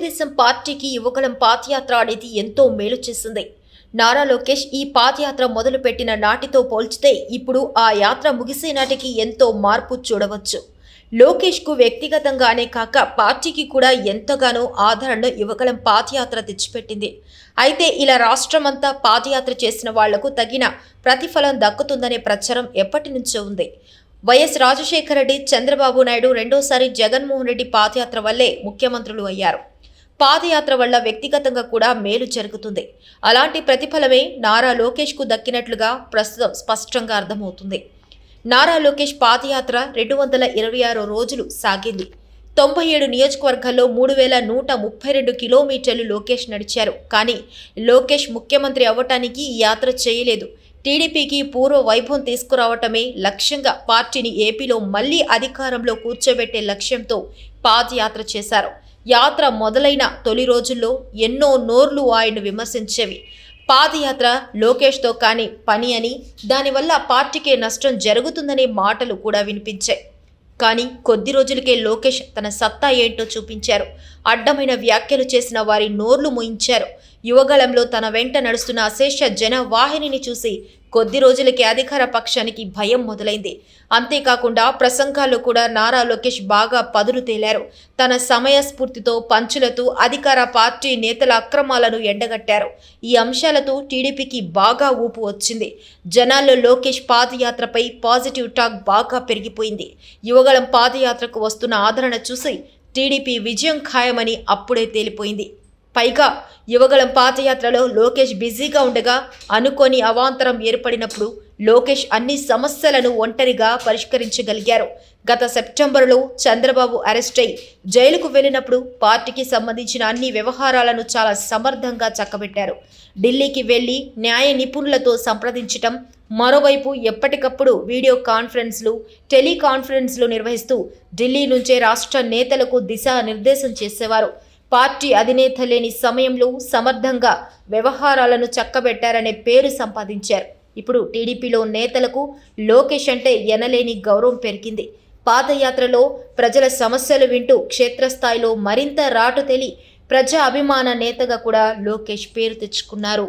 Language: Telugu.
తెలుగుదేశం పార్టీకి యువగళం పాదయాత్ర అనేది ఎంతో మేలు చేసింది. నారా లోకేష్ ఈ పాదయాత్ర మొదలుపెట్టిన నాటితో పోల్చితే ఇప్పుడు ఆ యాత్ర ముగిసే నాటికి ఎంతో మార్పు చూడవచ్చు. లోకేష్కు వ్యక్తిగతంగానే కాక పార్టీకి కూడా ఎంతగానో ఆదరణను యువగళం పాదయాత్ర తెచ్చిపెట్టింది. అయితే ఇలా రాష్ట్రమంతా పాదయాత్ర చేసిన వాళ్లకు తగిన ప్రతిఫలం దక్కుతుందనే ప్రచారం ఎప్పటి నుంచో ఉంది. వైఎస్ రాజశేఖర రెడ్డి, చంద్రబాబు నాయుడు రెండోసారి జగన్మోహన్ రెడ్డి పాదయాత్ర వల్లే ముఖ్యమంత్రులు అయ్యారు. పాదయాత్ర వల్ల వ్యక్తిగతంగా కూడా మేలు జరుగుతుంది. అలాంటి ప్రతిఫలమే నారా లోకేష్కు దక్కినట్లుగా ప్రస్తుతం స్పష్టంగా అర్థమవుతుంది. నారా లోకేష్ పాదయాత్ర 226 రోజులు సాగింది. 97 నియోజకవర్గాల్లో 3132 కిలోమీటర్లు లోకేష్ నడిచారు. కానీ లోకేష్ ముఖ్యమంత్రి అవ్వటానికి ఈ యాత్ర చేయలేదు. టీడీపీకి పూర్వ వైభవం తీసుకురావటమే లక్ష్యంగా పార్టీని ఏపీలో మళ్లీ అధికారంలో కూర్చోబెట్టే లక్ష్యంతో పాదయాత్ర చేశారు. యాత్ర మొదలైన తొలి రోజుల్లో ఎన్నో నోర్లు ఆయన్ను విమర్శించేవి. పాదయాత్ర లోకేష్తో కాని పని అని, దానివల్ల పార్టీకే నష్టం జరుగుతుందనే మాటలు కూడా వినిపించాయి. కానీ కొద్ది రోజులకే లోకేష్ తన సత్తా ఏంటో చూపించారు. అడ్డమైన వ్యాఖ్యలు చేసిన వారి నోర్లు మూయించారు. యువగళంలో తన వెంట నడుస్తున్న అశేష జన వాహినిని చూసి కొద్ది రోజులకే అధికార పక్షానికి భయం మొదలైంది. అంతేకాకుండా ప్రసంగాల్లో కూడా నారా లోకేష్ బాగా పదులు తేలారు. తన సమయస్ఫూర్తితో పంచులతో అధికార పార్టీ నేతల అక్రమాలను ఎండగట్టారు. ఈ అంశాలతో టీడీపీకి బాగా ఊపు వచ్చింది. జనాల్లో లోకేష్ పాదయాత్రపై పాజిటివ్ టాక్ బాగా పెరిగిపోయింది. యువగళం పాదయాత్రకు వస్తున్న ఆదరణ చూసి టీడీపీ విజయం ఖాయమని అప్పుడే తేలిపోయింది. పైగా యువగళం పాదయాత్రలో లోకేష్ బిజీగా ఉండగా అనుకోని అవాంతరం ఏర్పడినప్పుడు లోకేష్ అన్ని సమస్యలను ఒంటరిగా పరిష్కరించగలిగారు. గత సెప్టెంబరులో చంద్రబాబు అరెస్ట్ అయి జైలుకు వెళ్లినప్పుడు పార్టీకి సంబంధించిన అన్ని వ్యవహారాలను చాలా సమర్థంగా చక్కబెట్టారు. ఢిల్లీకి వెళ్లి న్యాయ నిపుణులతో సంప్రదించటం, మరోవైపు ఎప్పటికప్పుడు వీడియో కాన్ఫరెన్స్లు, టెలికాన్ఫరెన్స్లు నిర్వహిస్తూ ఢిల్లీ నుంచే రాష్ట్ర నేతలకు దిశానిర్దేశం చేసేవారు. పార్టీ అధినేత లేని సమయంలో సమర్థంగా వ్యవహారాలను చక్కబెట్టారనే పేరు సంపాదించారు. ఇప్పుడు టీడీపీలో నేతలకు లోకేష్ అంటే ఎనలేని గౌరవం పెరిగింది. పాదయాత్రలో ప్రజల సమస్యలు వింటూ క్షేత్రస్థాయిలో మరింత రాటు తేలి ప్రజా అభిమాన నేతగా కూడా లోకేష్ పేరు తెచ్చుకున్నారు.